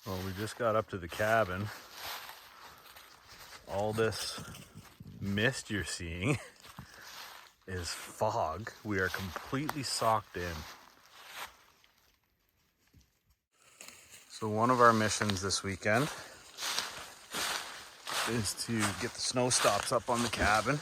Well, we just got up to the cabin. All this mist you're seeing is fog. We are completely socked in. So one of our missions this weekend is to get the snow stops up on the cabin.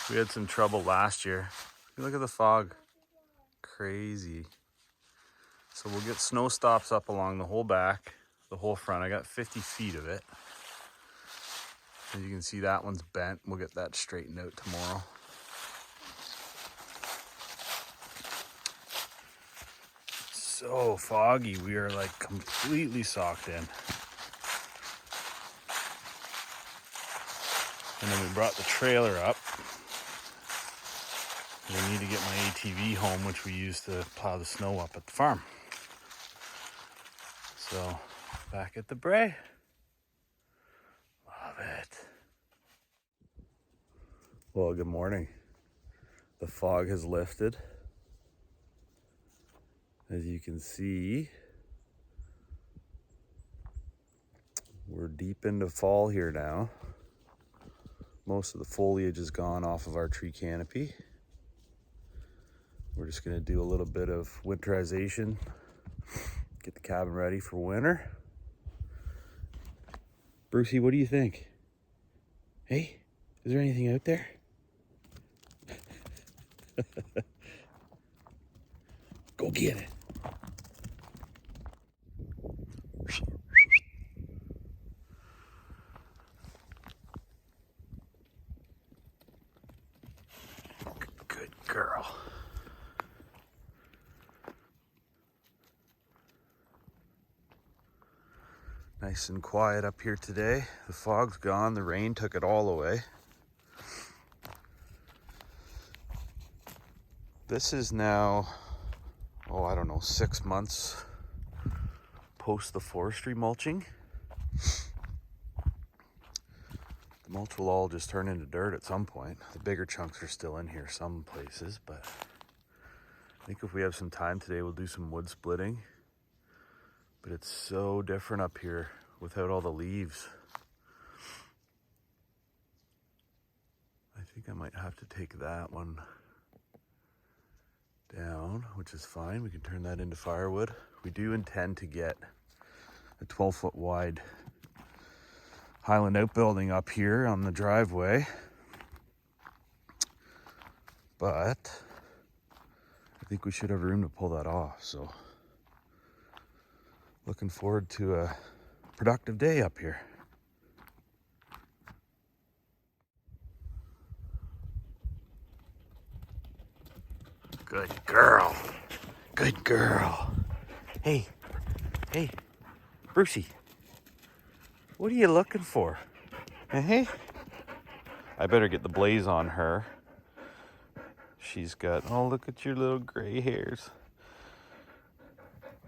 We had some trouble last year. Look at the fog. Crazy. So we'll get snow stops up along the whole back, the whole front. I got 50 feet of it. As you can see, that one's bent. We'll get that straightened out tomorrow. So foggy. We are like completely socked in. And then we brought the trailer up. I need to get my ATV home, which we use to plow the snow up at the farm. So, back at the Brae. Love it. Well, good morning. The fog has lifted. As you can see, we're deep into fall here now. Most of the foliage is gone off of our tree canopy. We're just gonna do a little bit of winterization, get the cabin ready for winter. Brucey, what do you think? Hey, is there anything out there? Go get it. Good girl. Nice and quiet up here today. The fog's gone, the rain took it all away. This is now, I don't know, 6 months post the forestry mulching. The mulch will all just turn into dirt at some point. The bigger chunks are still in here some places, but I think if we have some time today, we'll do some wood splitting. But it's so different up here without all the leaves. I think I might have to take that one down, which is fine. We can turn that into firewood. We do intend to get a 12-foot wide Highland outbuilding up here on the driveway, but I think we should have room to pull that off. So looking forward to a productive day up here. Good girl. Good girl. Hey, Brucey. What are you looking for? Hey? I better get the blaze on her. She's got, oh, look at your little gray hairs.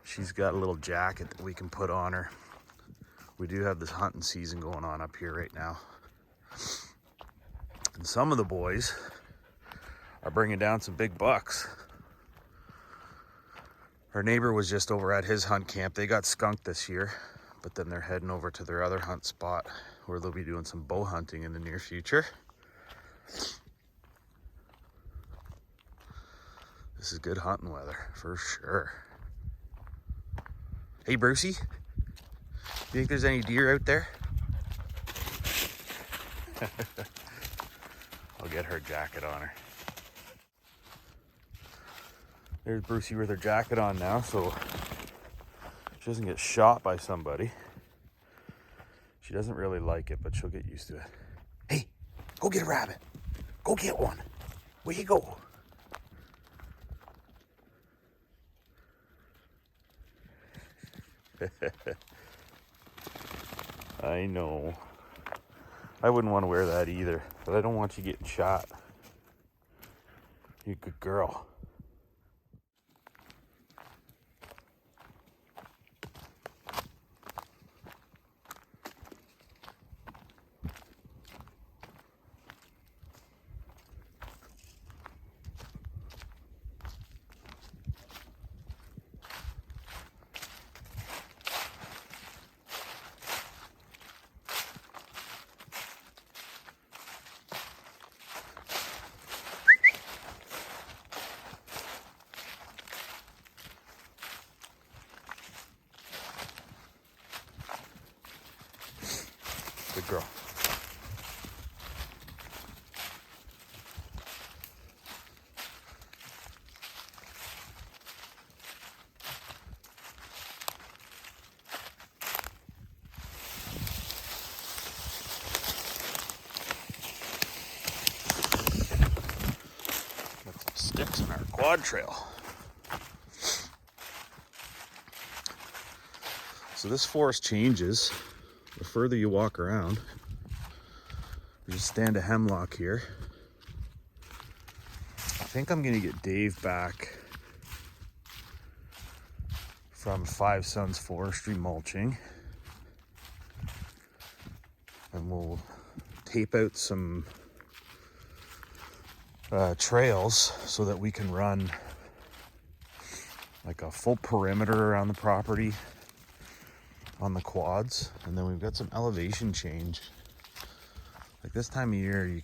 She's got a little jacket that we can put on her. We do have this hunting season going on up here right now. And some of the boys are bringing down some big bucks. Our neighbor was just over at his hunt camp. They got skunked this year, but then they're heading over to their other hunt spot where they'll be doing some bow hunting in the near future. This is good hunting weather for sure. Hey, Brucey, you think there's any deer out there? I'll get her jacket on her. There's Brucey with her jacket on now, so she doesn't get shot by somebody. She doesn't really like it, but she'll get used to it. Hey, go get a rabbit. Go get one. Where you go? I know. I wouldn't want to wear that either, but I don't want you getting shot. You're a good girl. Good girl. Got some sticks in our quad trail. So this forest changes the further you walk around. There's a stand of hemlock here. I think I'm gonna get Dave back from Five Sons Forestry mulching, and we'll tape out some trails so that we can run like a full perimeter around the property on the quads. And then we've got some elevation change. Like this time of year,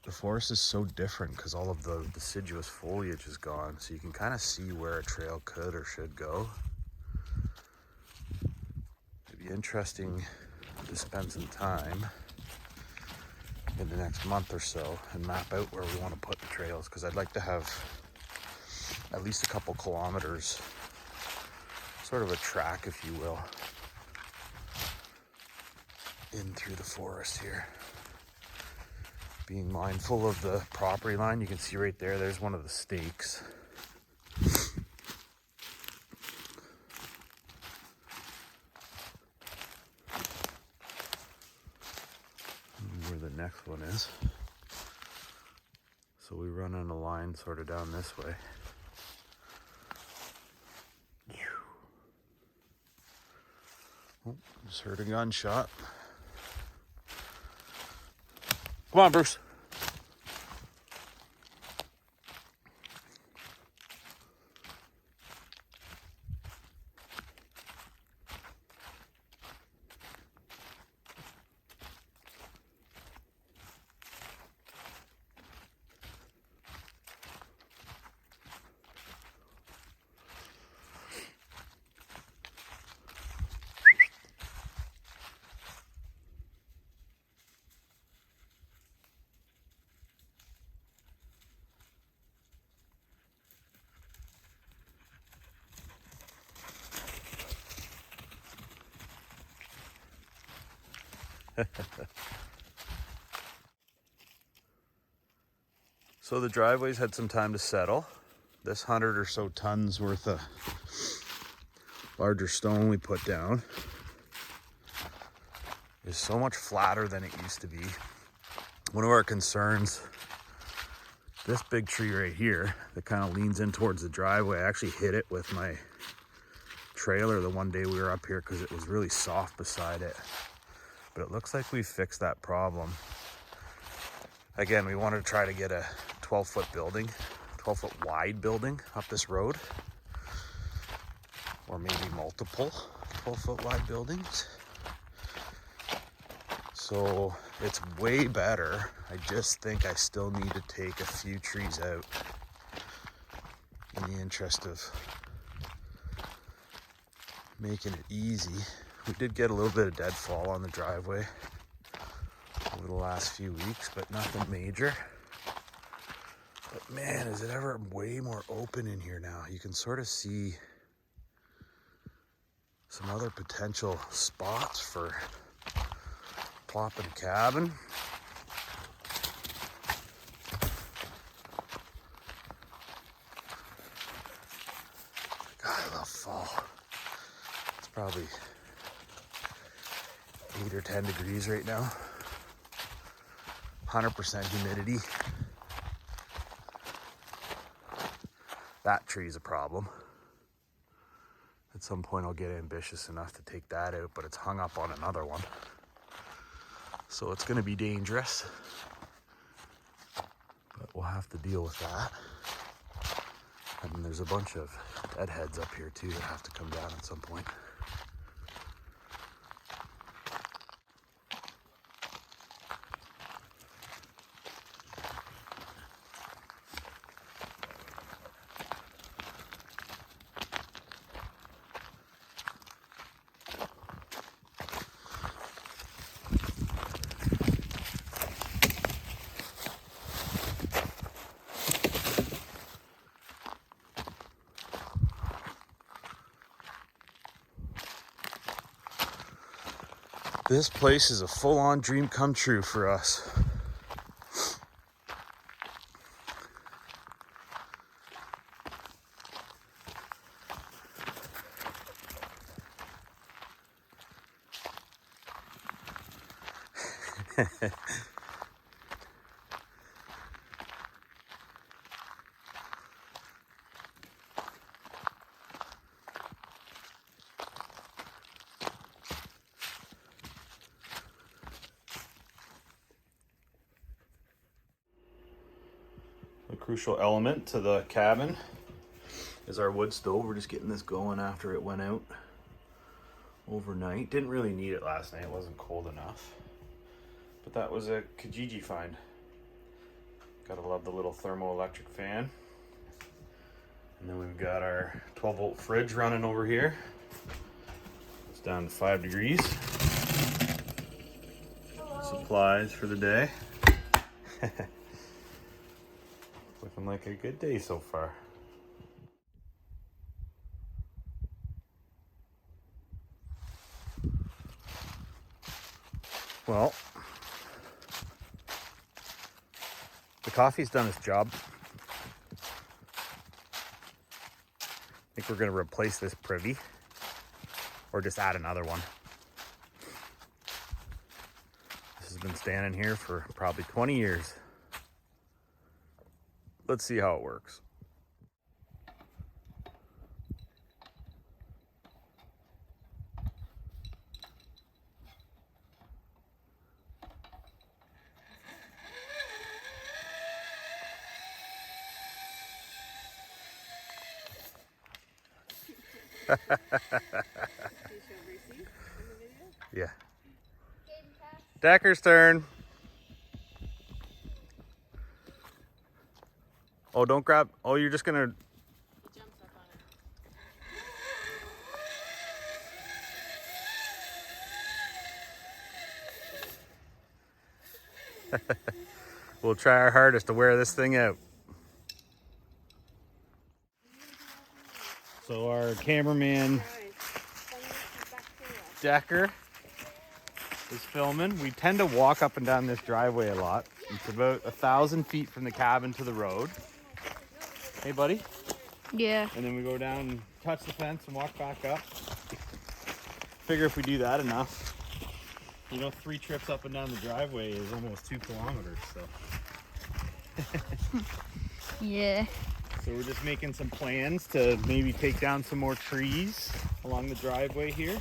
the forest is so different because all of the deciduous foliage is gone, so you can kind of see where a trail could or should go. It'd be interesting to spend some time in the next month or so and map out where we want to put the trails, because I'd like to have at least a couple kilometers, sort of a track, if you will, in through the forest here. Being mindful of the property line, you can see right there, there's one of the stakes. Where the next one is. So we run on a line sort of down this way. Oh, just heard a gunshot. Come on, Bruce. So the driveway's had some time to settle. This 100 or so tons worth of larger stone we put down is so much flatter than it used to be. One of our concerns, this big tree right here that kind of leans in towards the driveway, I actually hit it with my trailer the one day we were up here because it was really soft beside it. But it looks like we fixed that problem. Again, we wanted to try to get a 12-foot building, 12-foot wide building up this road, or maybe multiple 12-foot wide buildings. So it's way better. I just think I still need to take a few trees out in the interest of making it easy. We did get a little bit of deadfall on the driveway over the last few weeks, but nothing major. But man, is it ever way more open in here now. You can sort of see some other potential spots for plopping a cabin. God, I love fall. It's probably 8 or 10 degrees right now. 100% humidity. That tree's a problem. At some point I'll get ambitious enough to take that out, but it's hung up on another one. So it's gonna be dangerous. But we'll have to deal with that. And there's a bunch of deadheads up here too that have to come down at some point. This place is a full-on dream come true for us. The crucial element to the cabin is our wood stove. We're just getting this going after it went out overnight. Didn't really need it last night. It wasn't cold enough. But that was a Kijiji find. Gotta love the little thermoelectric fan. And then we've got our 12-volt fridge running over here. It's down to 5 degrees. Supplies for the day. Looking like a good day so far. Well, the coffee's done its job. I think we're going to replace this privy or just add another one. This has been standing here for probably 20 years. Let's see how it works. Yeah. Decker's turn. Oh, don't grab. Oh, you're just gonna. Jumps up on it. We'll try our hardest to wear this thing out. So our cameraman Decker is filming. We tend to walk up and down this driveway a lot. It's about 1,000 feet from the cabin to the road. Hey, buddy? Yeah. And then we go down and touch the fence and walk back up. Figure if we do that enough, 3 trips up and down the driveway is almost 2 kilometers, so. Yeah. So we're just making some plans to maybe take down some more trees along the driveway here.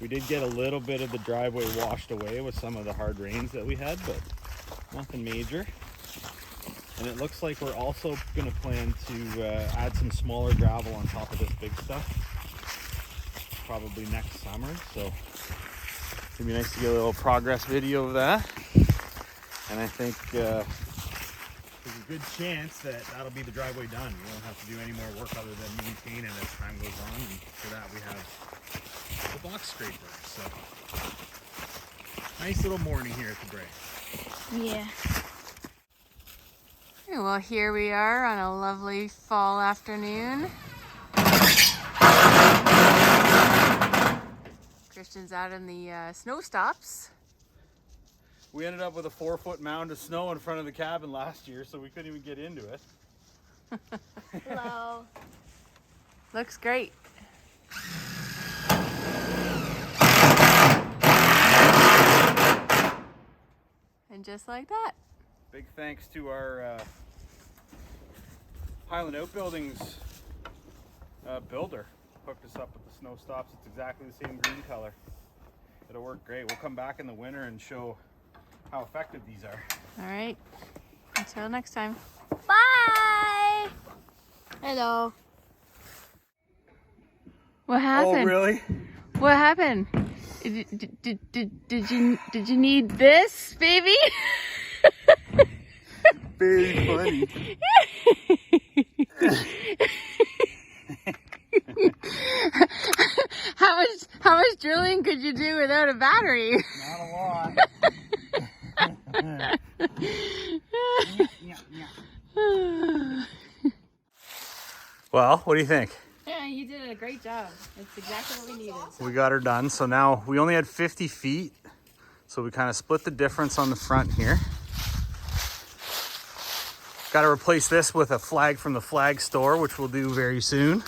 We did get a little bit of the driveway washed away with some of the hard rains that we had, but nothing major. And it looks like we're also going to plan to add some smaller gravel on top of this big stuff, probably next summer. So it'd be nice to get a little progress video of that. And I think there's a good chance that that'll be the driveway done. We won't have to do any more work other than maintain it as time goes on. And for that we have the box scraper. So nice little morning here at the Brae. Yeah. Well, here we are on a lovely fall afternoon. Christian's out in the snow stops. We ended up with a 4-foot mound of snow in front of the cabin last year, so we couldn't even get into it. Hello. Looks great. And just like that. Big thanks to our Highland Outbuildings builder. Hooked us up with the snow stops. It's exactly the same green color. It'll work great. We'll come back in the winter and show how effective these are. All right. Until next time. Bye. Hello. What happened? Oh, really? What happened? Did you need this, baby? Very funny. How much drilling could you do without a battery? Not a lot. Well, what do you think? Yeah, Yeah, you did a great job. It's exactly what we needed. We got her done. So now we only had 50 feet. So we kind of split the difference on the front here. Got to replace this with a flag from the flag store, which we'll do very soon.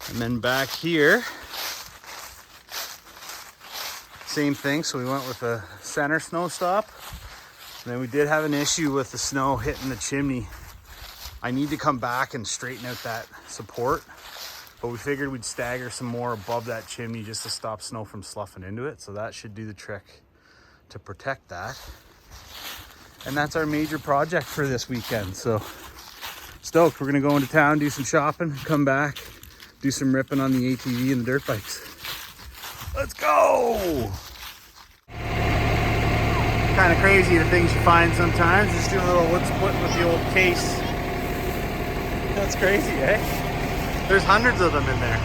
And then back here, same thing. So we went with a center snow stop. And then we did have an issue with the snow hitting the chimney. I need to come back and straighten out that support, but we figured we'd stagger some more above that chimney just to stop snow from sloughing into it. So that should do the trick to protect that. And that's our major project for this weekend. So stoked. We're gonna go into town, do some shopping, come back, do some ripping on the ATV and the dirt bikes. Let's go! Kind of crazy the things you find sometimes. Just do a little wood split with the old case. That's crazy, eh? There's hundreds of them in there.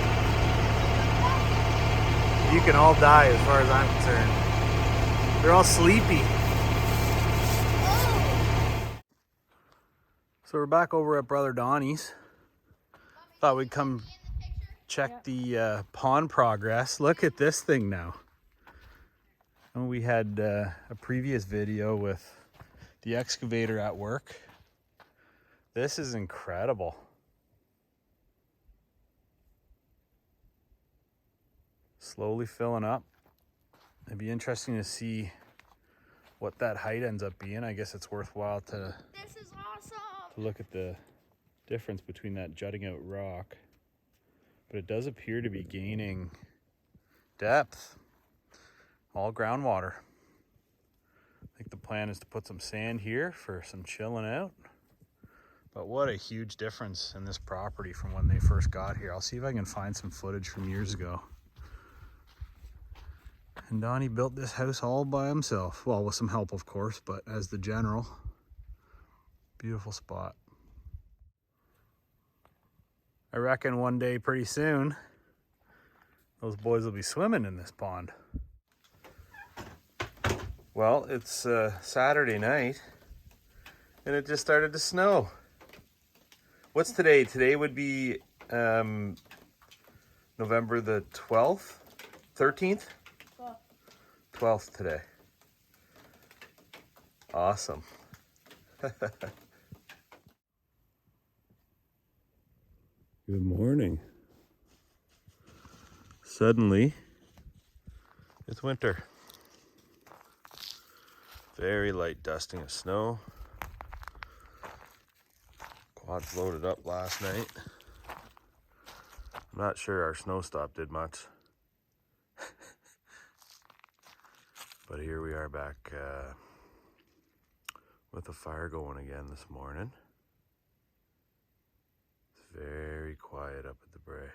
You can all die as far as I'm concerned. They're all sleepy. So we're back over at Brother Donnie's. Thought we'd come check the pond progress. Look at this thing now. And we had a previous video with the excavator at work. This is incredible. Slowly filling up. It'd be interesting to see what that height ends up being. I guess it's worthwhile to, This is awesome. to look at the difference between that jutting out rock. But it does appear to be gaining depth. All groundwater. I think the plan is to put some sand here for some chilling out. But what a huge difference in this property from when they first got here. I'll see if I can find some footage from years ago. And Donnie built this house all by himself. Well, with some help, of course, but as the general. Beautiful spot. I reckon one day pretty soon, those boys will be swimming in this pond. Well, it's Saturday night, and it just started to snow. What's today? Today would be November the 12th? 13th? 12th today. Awesome. Good morning. Suddenly, it's winter. Very light dusting of snow. Quads loaded up last night. I'm not sure our snow stop did much. But here we are back with the fire going again this morning. It's very quiet up at the Brae.